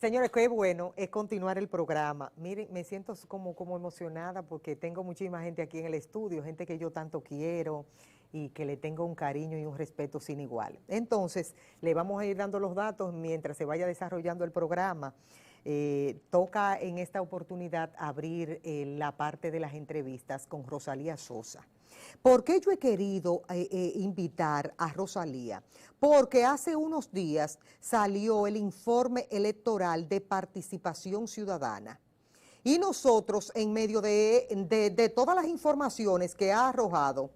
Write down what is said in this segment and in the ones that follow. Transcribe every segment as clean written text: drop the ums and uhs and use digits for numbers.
Señores, qué bueno es continuar el programa. Miren, me siento como emocionada porque tengo muchísima gente aquí en el estudio, gente que yo tanto quiero y que le tengo un cariño y un respeto sin igual. Entonces, le vamos a ir dando los datos mientras se vaya desarrollando el programa. Toca en esta oportunidad abrir la parte de las entrevistas con Rosalía Sosa. ¿Por qué yo he querido invitar a Rosalía? Porque hace unos días salió el informe electoral de participación ciudadana. Y nosotros, en medio de todas las informaciones que ha arrojado,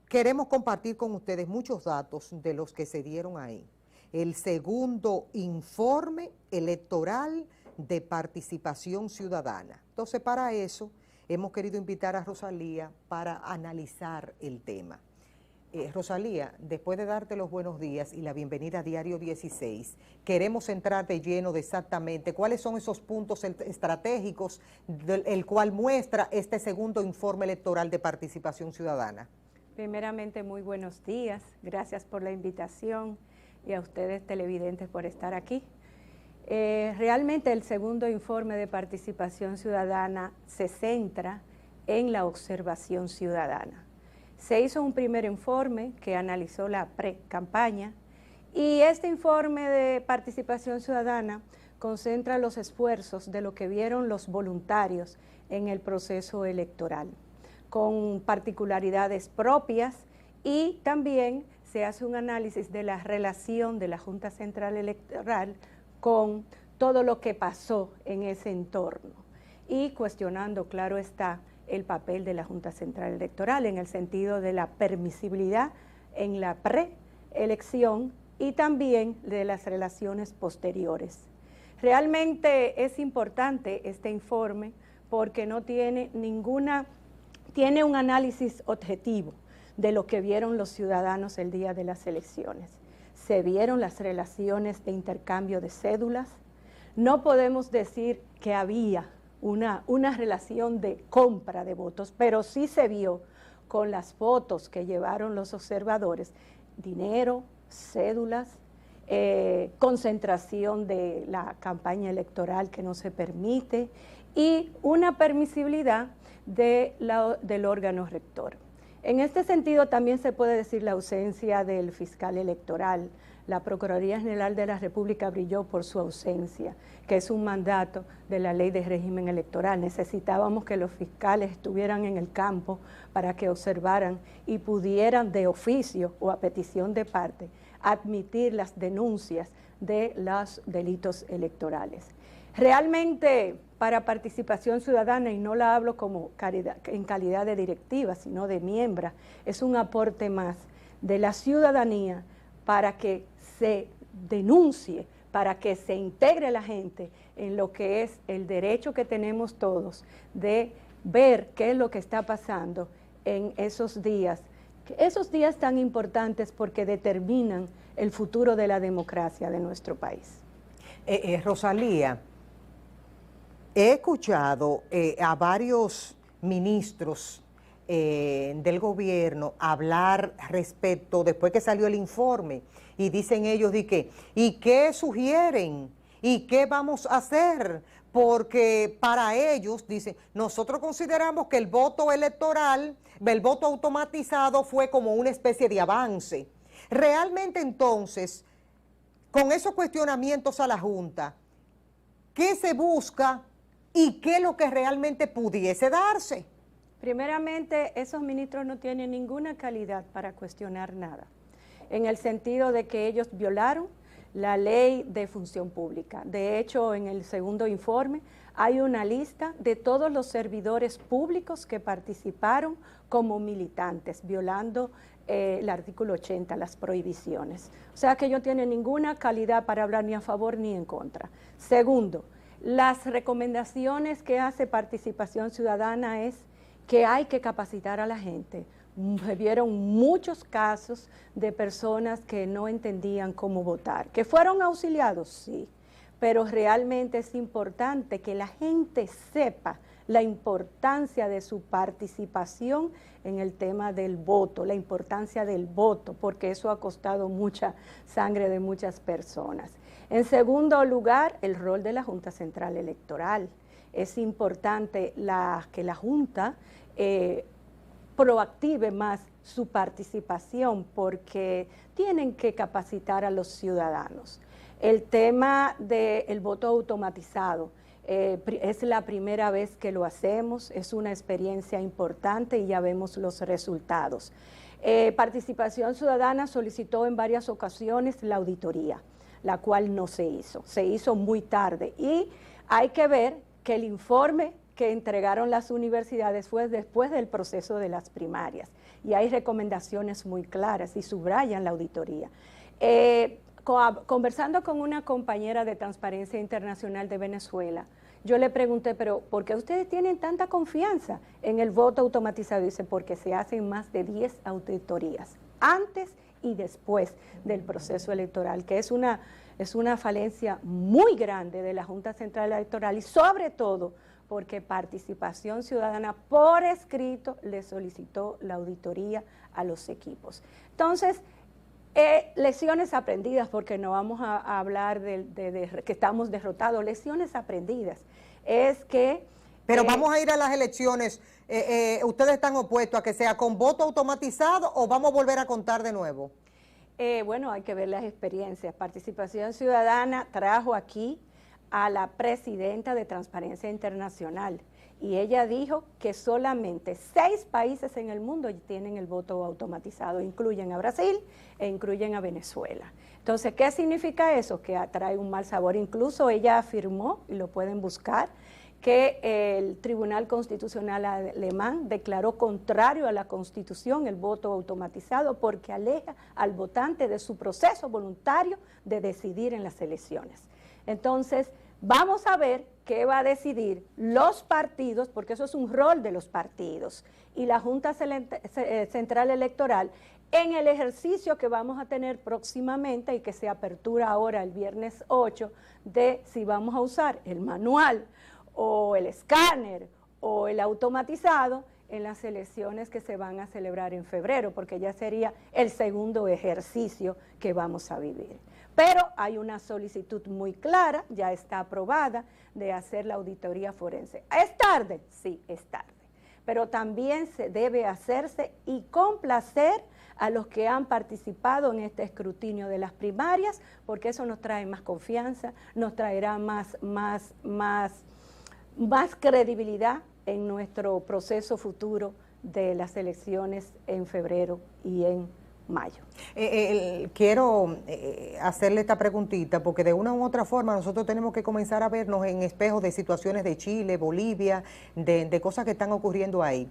queremos compartir con ustedes muchos datos de los que se dieron ahí. El segundo informe electoral de participación ciudadana. Entonces, para eso hemos querido invitar a Rosalía para analizar el tema. Rosalía, después de darte los buenos días y la bienvenida a Diario 16, queremos entrar de lleno de exactamente cuáles son esos puntos estratégicos el cual muestra este segundo informe electoral de participación ciudadana. Primeramente, muy buenos días, gracias por la invitación y a ustedes televidentes por estar aquí. Realmente el segundo informe de participación ciudadana se centra en la observación ciudadana. Se hizo un primer informe que analizó la pre-campaña y este informe de participación ciudadana concentra los esfuerzos de lo que vieron los voluntarios en el proceso electoral, con particularidades propias, y también se hace un análisis de la relación de la Junta Central Electoral con todo lo que pasó en ese entorno y cuestionando, claro está, el papel de la Junta Central Electoral en el sentido de la permisibilidad en la preelección y también de las relaciones posteriores. Realmente es importante este informe porque no tiene tiene un análisis objetivo de lo que vieron los ciudadanos el día de las elecciones. Se vieron las relaciones de intercambio de cédulas. No podemos decir que había una relación de compra de votos, pero sí se vio con las fotos que llevaron los observadores, dinero, cédulas, concentración de la campaña electoral que no se permite y una permisibilidad del órgano rector. En este sentido también se puede decir la ausencia del fiscal electoral. La Procuraduría General de la República brilló por su ausencia, que es un mandato de la Ley de Régimen Electoral. Necesitábamos que los fiscales estuvieran en el campo para que observaran y pudieran de oficio o a petición de parte admitir las denuncias de los delitos electorales. Realmente, para participación ciudadana, y no la hablo como en calidad de directiva, sino de miembro, es un aporte más de la ciudadanía para que se denuncie, para que se integre la gente en lo que es el derecho que tenemos todos de ver qué es lo que está pasando en esos días tan importantes porque determinan el futuro de la democracia de nuestro país. Rosalía, he escuchado a varios ministros del gobierno hablar respecto, después que salió el informe, y dicen ellos de que, ¿y qué sugieren? ¿Y qué vamos a hacer? Porque para ellos, dicen, nosotros consideramos que el voto electoral, el voto automatizado fue como una especie de avance. Realmente entonces, con esos cuestionamientos a la Junta, ¿qué se busca y qué es lo que realmente pudiese darse? Primeramente, esos ministros no tienen ninguna calidad para cuestionar nada, en el sentido de que ellos violaron la ley de función pública. De hecho, en el segundo informe hay una lista de todos los servidores públicos que participaron como militantes, violando el artículo 80, las prohibiciones. O sea que ellos no tienen ninguna calidad para hablar ni a favor ni en contra. Segundo, las recomendaciones que hace Participación Ciudadana es que hay que capacitar a la gente. Se vieron muchos casos de personas que no entendían cómo votar, que fueron auxiliados, sí, pero realmente es importante que la gente sepa la importancia de su participación en el tema del voto, la importancia del voto, porque eso ha costado mucha sangre de muchas personas. En segundo lugar, el rol de la Junta Central Electoral. Es importante que la Junta proactive más su participación porque tienen que capacitar a los ciudadanos. El tema del voto automatizado, es la primera vez que lo hacemos, es una experiencia importante y ya vemos los resultados. Participación Ciudadana solicitó en varias ocasiones la auditoría, la cual no se hizo muy tarde y hay que ver que el informe que entregaron las universidades fue después del proceso de las primarias y hay recomendaciones muy claras y subrayan la auditoría. Conversando con una compañera de Transparencia Internacional de Venezuela, yo le pregunté, pero ¿por qué ustedes tienen tanta confianza en el voto automatizado? Dice, porque se hacen más de 10 auditorías, antes y después del proceso electoral, que es una falencia muy grande de la Junta Central Electoral y sobre todo porque Participación Ciudadana por escrito le solicitó la auditoría a los equipos. Entonces, lecciones aprendidas, porque no vamos a hablar de que estamos derrotados, lecciones aprendidas, es que... Pero vamos a ir a las elecciones, ¿ustedes están opuestos a que sea con voto automatizado o vamos a volver a contar de nuevo? Bueno, hay que ver las experiencias. Participación Ciudadana trajo aquí a la presidenta de Transparencia Internacional y ella dijo que solamente 6 países en el mundo tienen el voto automatizado, incluyen a Brasil e incluyen a Venezuela. Entonces, ¿qué significa eso? Que atrae un mal sabor. Incluso ella afirmó, y lo pueden buscar, que el Tribunal Constitucional alemán declaró contrario a la Constitución el voto automatizado porque aleja al votante de su proceso voluntario de decidir en las elecciones. Entonces, vamos a ver qué va a decidir los partidos, porque eso es un rol de los partidos, y la Junta Central Electoral en el ejercicio que vamos a tener próximamente y que se apertura ahora el viernes 8, de si vamos a usar el manual o el escáner o el automatizado en las elecciones que se van a celebrar en febrero, porque ya sería el segundo ejercicio que vamos a vivir. Pero hay una solicitud muy clara, ya está aprobada, de hacer la auditoría forense. ¿Es tarde? Sí, es tarde. Pero también se debe hacerse y complacer a los que han participado en este escrutinio de las primarias, porque eso nos trae más confianza, nos traerá más credibilidad en nuestro proceso futuro de las elecciones en febrero y en mayo. Quiero hacerle esta preguntita porque de una u otra forma nosotros tenemos que comenzar a vernos en espejos de situaciones de Chile, Bolivia, de cosas que están ocurriendo ahí.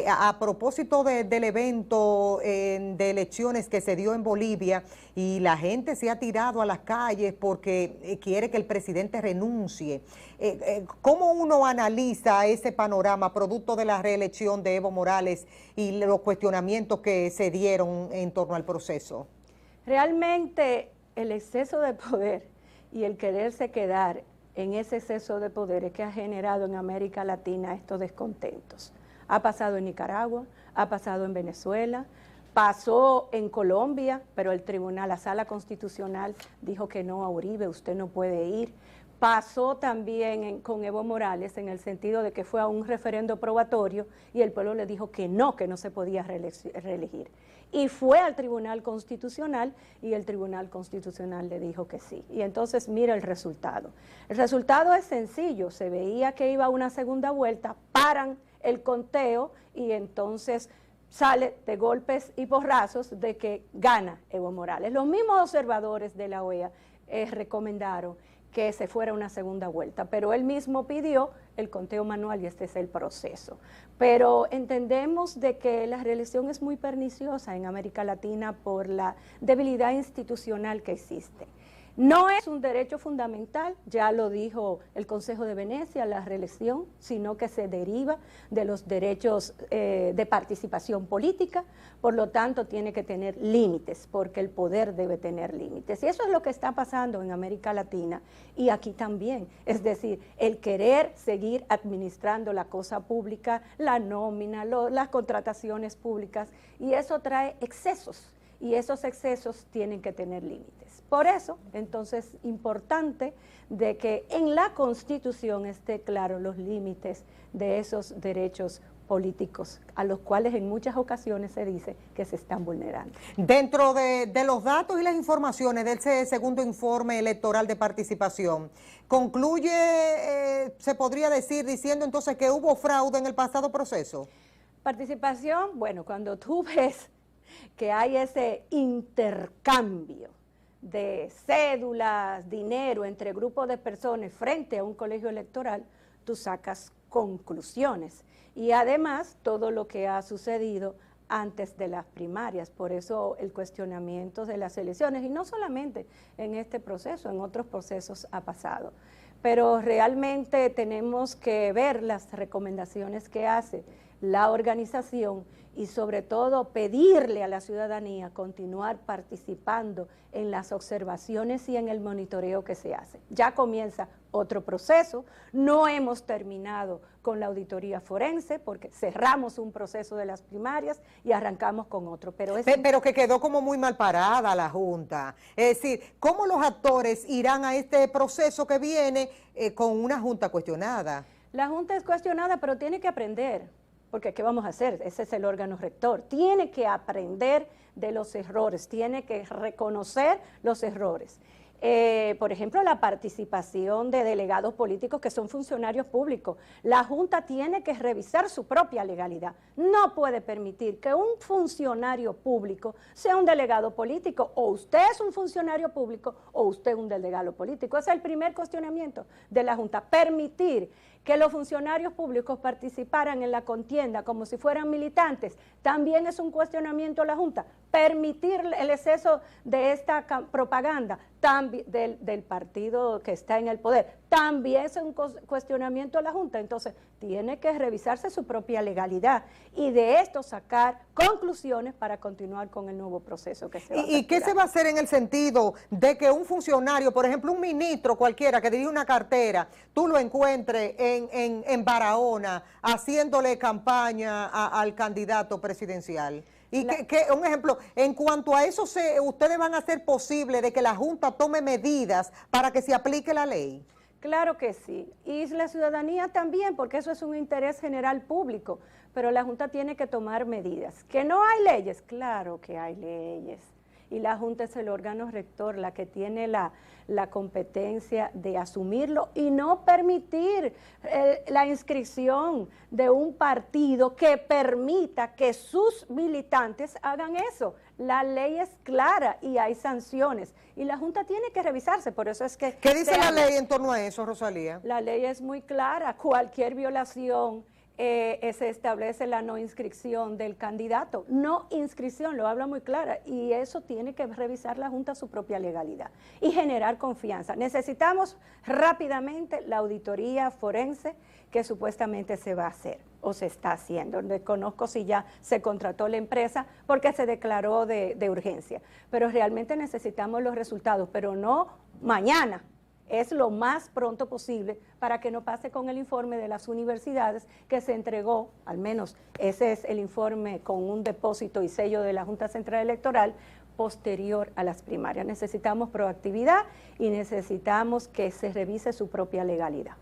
A propósito del evento de elecciones que se dio en Bolivia y la gente se ha tirado a las calles porque quiere que el presidente renuncie, ¿cómo uno analiza ese panorama producto de la reelección de Evo Morales y los cuestionamientos que se dieron en torno al proceso? Realmente el exceso de poder y el quererse quedar en ese exceso de poder es que ha generado en América Latina estos descontentos. Ha pasado en Nicaragua, ha pasado en Venezuela, pasó en Colombia, pero el tribunal, la sala constitucional dijo que no a Uribe, usted no puede ir. Pasó también con Evo Morales en el sentido de que fue a un referendo probatorio y el pueblo le dijo que no se podía reelegir. Y fue al Tribunal Constitucional y el Tribunal Constitucional le dijo que sí. Y entonces mira el resultado. El resultado es sencillo, se veía que iba a una segunda vuelta, paran el conteo y entonces sale de golpes y porrazos de que gana Evo Morales. Los mismos observadores de la OEA recomendaron que se fuera una segunda vuelta, pero él mismo pidió el conteo manual y este es el proceso. Pero entendemos de que la reelección es muy perniciosa en América Latina por la debilidad institucional que existe. No es un derecho fundamental, ya lo dijo el Consejo de Venecia, la reelección, sino que se deriva de los derechos de participación política, por lo tanto tiene que tener límites, porque el poder debe tener límites. Y eso es lo que está pasando en América Latina y aquí también, es decir, el querer seguir administrando la cosa pública, la nómina, las contrataciones públicas, y eso trae excesos. Y esos excesos tienen que tener límites. Por eso, entonces, importante de que en la Constitución esté claro los límites de esos derechos políticos, a los cuales en muchas ocasiones se dice que se están vulnerando. Dentro de los datos y las informaciones de ese segundo informe electoral de participación, concluye, se podría decir, diciendo entonces que hubo fraude en el pasado proceso. Participación, bueno, cuando tú ves que hay ese intercambio de cédulas, dinero entre grupos de personas frente a un colegio electoral, tú sacas conclusiones. Y además, todo lo que ha sucedido antes de las primarias, por eso el cuestionamiento de las elecciones, y no solamente en este proceso, en otros procesos ha pasado. Pero realmente tenemos que ver las recomendaciones que hace la organización y sobre todo pedirle a la ciudadanía continuar participando en las observaciones y en el monitoreo que se hace. Ya comienza otro proceso, no hemos terminado con la auditoría forense porque cerramos un proceso de las primarias y arrancamos con otro. Pero que quedó como muy mal parada la Junta. Es decir, ¿cómo los actores irán a este proceso que viene con una Junta cuestionada? La Junta es cuestionada, pero tiene que aprender. Porque ¿qué vamos a hacer? Ese es el órgano rector. Tiene que aprender de los errores, tiene que reconocer los errores. Por ejemplo, la participación de delegados políticos que son funcionarios públicos. La Junta tiene que revisar su propia legalidad. No puede permitir que un funcionario público sea un delegado político. O usted es un funcionario público o usted es un delegado político. Ese es el primer cuestionamiento de la Junta. Permitir que los funcionarios públicos participaran en la contienda como si fueran militantes, también es un cuestionamiento a la Junta. Permitir el exceso de esta propaganda del partido que está en el poder, también es un cuestionamiento a la Junta. Entonces, tiene que revisarse su propia legalidad y de esto sacar conclusiones para continuar con el nuevo proceso que se va a ¿Y qué se va a hacer en el sentido de que un funcionario, por ejemplo, un ministro cualquiera que dirige una cartera, tú lo encuentres en Barahona haciéndole campaña al candidato presidencial? Y un ejemplo, en cuanto a eso, ¿ustedes van a hacer posible de que la Junta tome medidas para que se aplique la ley? Claro que sí, y la ciudadanía también, porque eso es un interés general público, pero la Junta tiene que tomar medidas. ¿Que no hay leyes? Claro que hay leyes, y la Junta es el órgano rector, la que tiene la competencia de asumirlo y no permitir la inscripción de un partido que permita que sus militantes hagan eso. La ley es clara y hay sanciones y la Junta tiene que revisarse, por eso es que... ¿Qué dice la ley en torno a eso, Rosalía? La ley es muy clara, cualquier violación se establece la no inscripción del candidato. No inscripción, lo habla muy clara, y eso tiene que revisar la Junta su propia legalidad y generar confianza. Necesitamos rápidamente la auditoría forense que supuestamente se va a hacer o se está haciendo. Desconozco si ya se contrató la empresa porque se declaró de urgencia, pero realmente necesitamos los resultados, pero no mañana. Es lo más pronto posible para que no pase con el informe de las universidades que se entregó, al menos ese es el informe con un depósito y sello de la Junta Central Electoral, posterior a las primarias. Necesitamos proactividad y necesitamos que se revise su propia legalidad.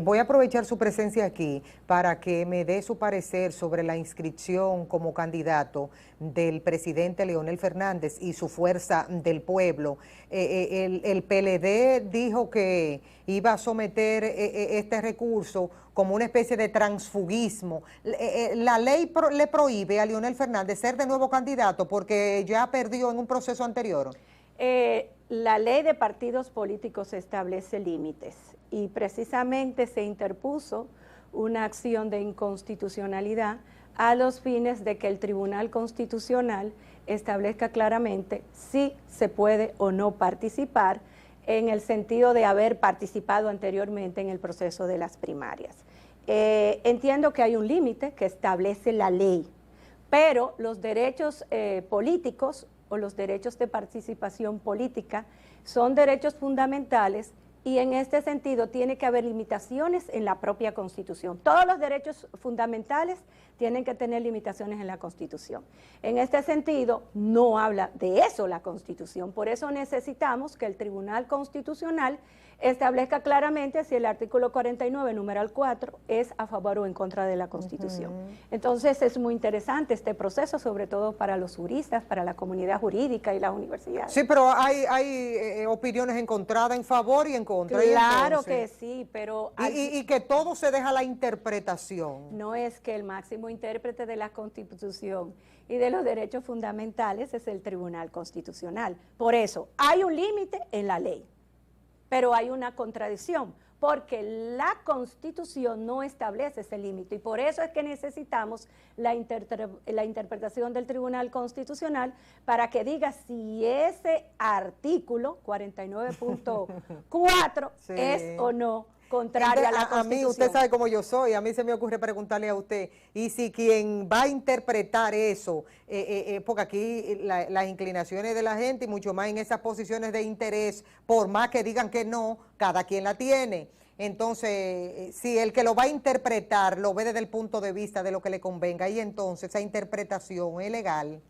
Voy a aprovechar su presencia aquí para que me dé su parecer sobre la inscripción como candidato del presidente Leonel Fernández y su Fuerza del Pueblo. El PLD dijo que iba a someter este recurso como una especie de transfugismo. La ley le prohíbe a Leonel Fernández ser de nuevo candidato porque ya perdió en un proceso anterior. La ley de partidos políticos establece límites y precisamente se interpuso una acción de inconstitucionalidad a los fines de que el Tribunal Constitucional establezca claramente si se puede o no participar en el sentido de haber participado anteriormente en el proceso de las primarias. Entiendo que hay un límite que establece la ley, pero los derechos políticos o los derechos de participación política son derechos fundamentales y en este sentido tiene que haber limitaciones en la propia Constitución. Todos los derechos fundamentales tienen que tener limitaciones en la Constitución. En este sentido, no habla de eso la Constitución. Por eso necesitamos que el Tribunal Constitucional establezca claramente si el artículo 49, numeral 4, es a favor o en contra de la Constitución. Entonces es muy interesante este proceso, sobre todo para los juristas, para la comunidad jurídica y las universidades. Sí, pero hay opiniones encontradas en favor y en contra. Claro que sí, pero... Y que todo se deja a la interpretación. No es que el máximo intérprete de la Constitución y de los derechos fundamentales es el Tribunal Constitucional. Por eso, hay un límite en la ley. Pero hay una contradicción, porque la Constitución no establece ese límite y por eso es que necesitamos la interpretación del Tribunal Constitucional para que diga si ese artículo 49.4 sí. es o no contrario a la Constitución. A mí, usted sabe cómo yo soy, a mí se me ocurre preguntarle a usted, y si quien va a interpretar eso, porque aquí las inclinaciones de la gente, y mucho más en esas posiciones de interés, por más que digan que no, cada quien la tiene. Entonces, si el que lo va a interpretar lo ve desde el punto de vista de lo que le convenga, y entonces esa interpretación es legal.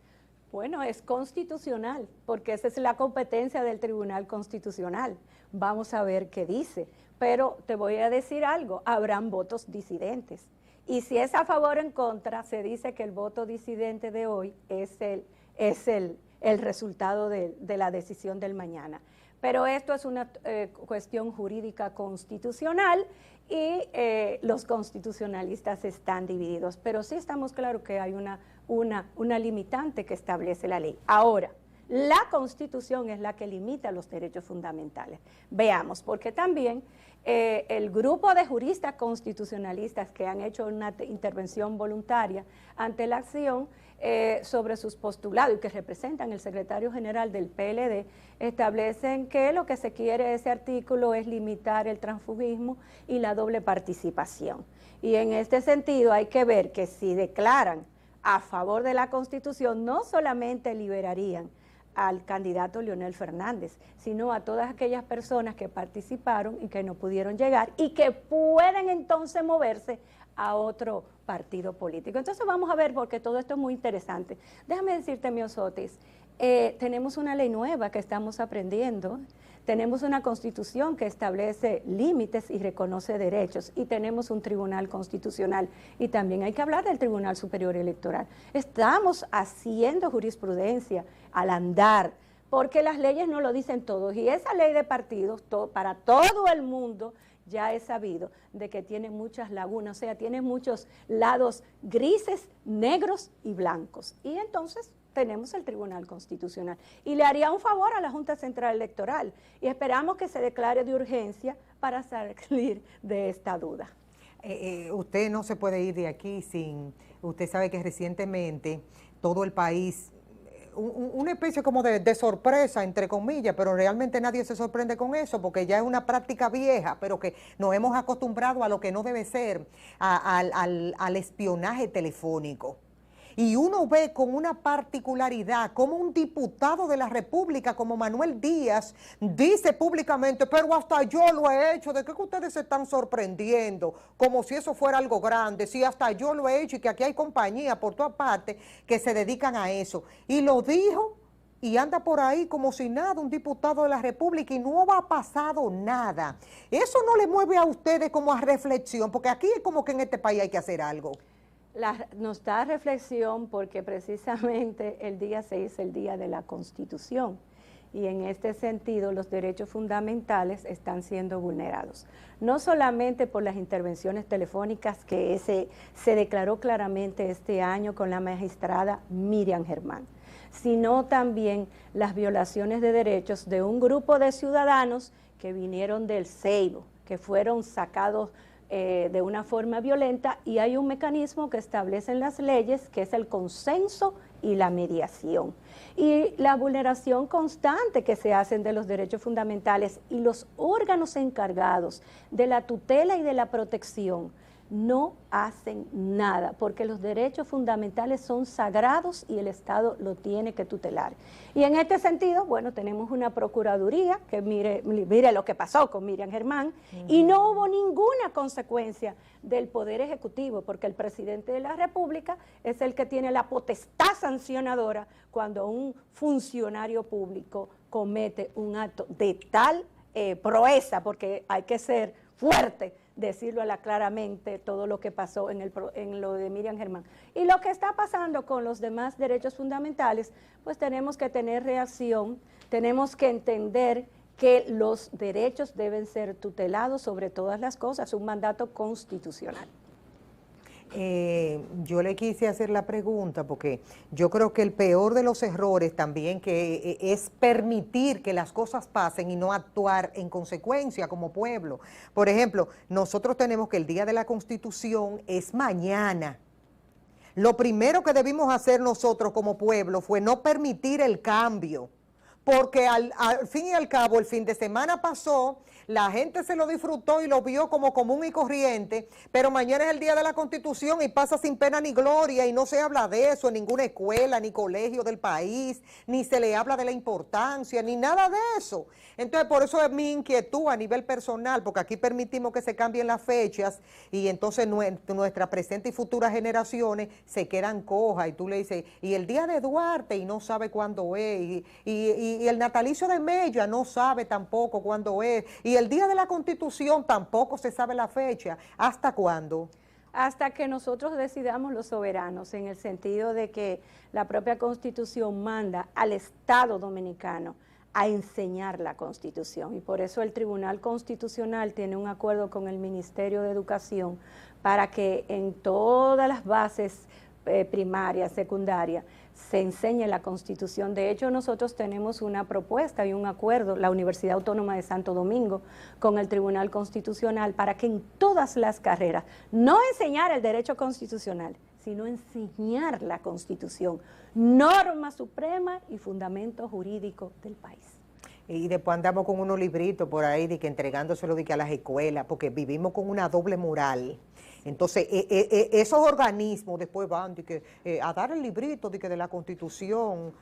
Bueno, es constitucional, porque esa es la competencia del Tribunal Constitucional. Vamos a ver qué dice. Pero te voy a decir algo, habrán votos disidentes. Y si es a favor o en contra, se dice que el voto disidente de hoy es el resultado de la decisión del mañana. Pero esto es una cuestión jurídica constitucional y los constitucionalistas están divididos. Pero sí estamos claros que hay una limitante que establece la ley. Ahora, la Constitución es la que limita los derechos fundamentales. Veamos, porque también el grupo de juristas constitucionalistas que han hecho una intervención voluntaria ante la acción sobre sus postulados y que representan el secretario general del PLD, establecen que lo que se quiere de ese artículo es limitar el transfugismo y la doble participación. Y en este sentido hay que ver que si declaran a favor de la Constitución, no solamente liberarían al candidato Leonel Fernández, sino a todas aquellas personas que participaron y que no pudieron llegar y que pueden entonces moverse a otro partido político. Entonces vamos a ver, porque todo esto es muy interesante. Déjame decirte, Miosotis, tenemos una ley nueva que estamos aprendiendo, tenemos una Constitución que establece límites y reconoce derechos, y tenemos un Tribunal Constitucional, y también hay que hablar del Tribunal Superior Electoral. Estamos haciendo jurisprudencia al andar, porque las leyes no lo dicen todos, y esa ley de partidos, para todo el mundo, ya es sabido de que tiene muchas lagunas, o sea, tiene muchos lados grises, negros y blancos, y entonces tenemos el Tribunal Constitucional. Y le haría un favor a la Junta Central Electoral y esperamos que se declare de urgencia para salir de esta duda. Usted no se puede ir de aquí sin... Usted sabe que recientemente todo el país, una especie como de sorpresa, entre comillas, pero realmente nadie se sorprende con eso porque ya es una práctica vieja, pero que nos hemos acostumbrado a lo que no debe ser, al espionaje telefónico. Y uno ve con una particularidad como un diputado de la República como Manuel Díaz dice públicamente, pero hasta yo lo he hecho. ¿De qué que ustedes se están sorprendiendo? Como si eso fuera algo grande. Sí, hasta yo lo he hecho y que aquí hay compañías por todas partes que se dedican a eso. Y lo dijo y anda por ahí como si nada, un diputado de la República, y no ha pasado nada. Eso no le mueve a ustedes como a reflexión, porque aquí es como que en este país hay que hacer algo. Nos da reflexión porque precisamente el día 6 es el día de la Constitución y en este sentido los derechos fundamentales están siendo vulnerados. No solamente por las intervenciones telefónicas que se declaró claramente este año con la magistrada Miriam Germán, sino también las violaciones de derechos de un grupo de ciudadanos que vinieron del Ceibo, que fueron sacados de una forma violenta, y hay un mecanismo que establecen las leyes que es el consenso y la mediación. Y la vulneración constante que se hacen de los derechos fundamentales y los órganos encargados de la tutela y de la protección no hacen nada, porque los derechos fundamentales son sagrados y el Estado lo tiene que tutelar. Y en este sentido, bueno, tenemos una Procuraduría que mire lo que pasó con Miriam Germán, y no hubo ninguna consecuencia del Poder Ejecutivo, porque el presidente de la República es el que tiene la potestad sancionadora cuando un funcionario público comete un acto de tal proeza, porque hay que ser fuerte, decirlo claramente todo lo que pasó en lo de Miriam Germán. Y lo que está pasando con los demás derechos fundamentales, pues tenemos que tener reacción, tenemos que entender que los derechos deben ser tutelados sobre todas las cosas, un mandato constitucional. Yo le quise hacer la pregunta porque yo creo que el peor de los errores también que es permitir que las cosas pasen y no actuar en consecuencia como pueblo. Por ejemplo, nosotros tenemos que el Día de la Constitución es mañana. Lo primero que debimos hacer nosotros como pueblo fue no permitir el cambio, porque al fin y al cabo el fin de semana pasó, la gente se lo disfrutó y lo vio como común y corriente, pero mañana es el Día de la Constitución y pasa sin pena ni gloria y no se habla de eso en ninguna escuela ni colegio del país, ni se le habla de la importancia, ni nada de eso. Entonces, por eso es mi inquietud a nivel personal, porque aquí permitimos que se cambien las fechas y entonces nuestras presentes y futuras generaciones se quedan cojas y tú le dices, y el Día de Duarte y no sabe cuándo es, y el natalicio de Mella no sabe tampoco cuándo es, y el Día de la Constitución tampoco se sabe la fecha. ¿Hasta cuándo? Hasta que nosotros decidamos los soberanos, en el sentido de que la propia Constitución manda al Estado Dominicano a enseñar la Constitución, y por eso el Tribunal Constitucional tiene un acuerdo con el Ministerio de Educación para que en todas las bases primarias, secundarias, se enseñe la Constitución. De hecho, nosotros tenemos una propuesta y un acuerdo, la Universidad Autónoma de Santo Domingo, con el Tribunal Constitucional, para que en todas las carreras, no enseñar el derecho constitucional, sino enseñar la Constitución, norma suprema y fundamento jurídico del país. Y después andamos con unos libritos por ahí de que entregándoselo de que a las escuelas, porque vivimos con una doble moral. Entonces, esos organismos después van de que, a dar el librito de la Constitución.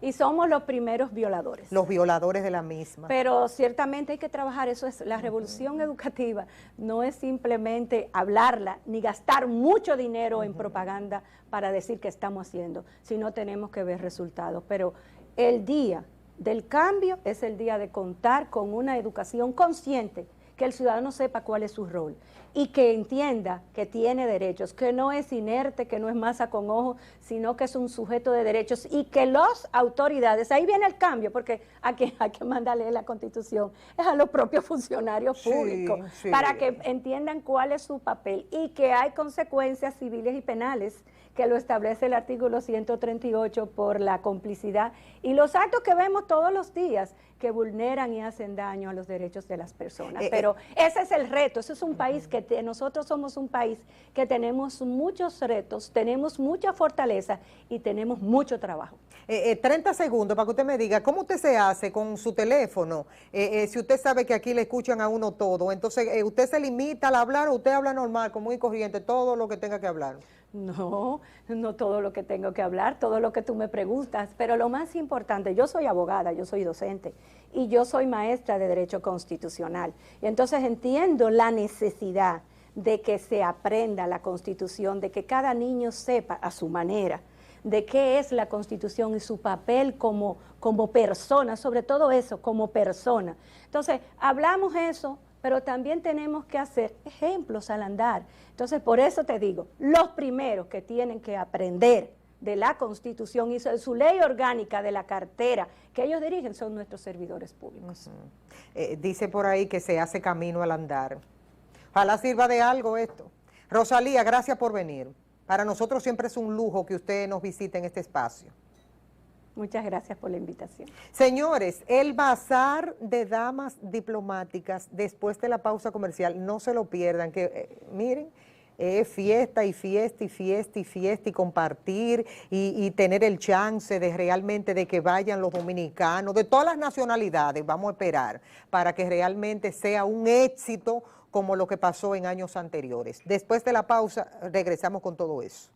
Y somos los primeros violadores. Los violadores de la misma. Pero ciertamente hay que trabajar, eso es la revolución educativa, no es simplemente hablarla, ni gastar mucho dinero en propaganda para decir que estamos haciendo, sino tenemos que ver resultados. Pero el día del cambio es el día de contar con una educación consciente, que el ciudadano sepa cuál es su rol y que entienda que tiene derechos, que no es inerte, que no es masa con ojo, sino que es un sujeto de derechos y que las autoridades, ahí viene el cambio, porque a quien hay que mandarle la Constitución es a los propios funcionarios públicos, para que entiendan cuál es su papel y que hay consecuencias civiles y penales que lo establece el artículo 138 por la complicidad y los actos que vemos todos los días que vulneran y hacen daño a los derechos de las personas. Pero ese es el reto, ese es un país que nosotros somos un país que tenemos muchos retos, tenemos mucha fortaleza y tenemos mucho trabajo. 30 segundos para que usted me diga, ¿cómo usted se hace con su teléfono? Si usted sabe que aquí le escuchan a uno todo, entonces usted se limita al hablar o usted habla normal, común y corriente, todo lo que tenga que hablar. No, no todo lo que tengo que hablar, todo lo que tú me preguntas, pero lo más importante, yo soy abogada, yo soy docente y yo soy maestra de Derecho Constitucional. Y entonces entiendo la necesidad de que se aprenda la Constitución, de que cada niño sepa a su manera de qué es la Constitución y su papel como persona, sobre todo eso, como persona. Entonces, hablamos eso, pero también tenemos que hacer ejemplos al andar. Entonces, por eso te digo, los primeros que tienen que aprender de la Constitución y de su ley orgánica, de la cartera que ellos dirigen, son nuestros servidores públicos. Dice por ahí que se hace camino al andar. Ojalá sirva de algo esto. Rosalía, gracias por venir. Para nosotros siempre es un lujo que usted nos visite en este espacio. Muchas gracias por la invitación. Señores, el bazar de damas diplomáticas después de la pausa comercial, no se lo pierdan, que miren, fiesta y fiesta y fiesta y fiesta y compartir y tener el chance de realmente de que vayan los dominicanos, de todas las nacionalidades, vamos a esperar, para que realmente sea un éxito como lo que pasó en años anteriores. Después de la pausa, regresamos con todo eso.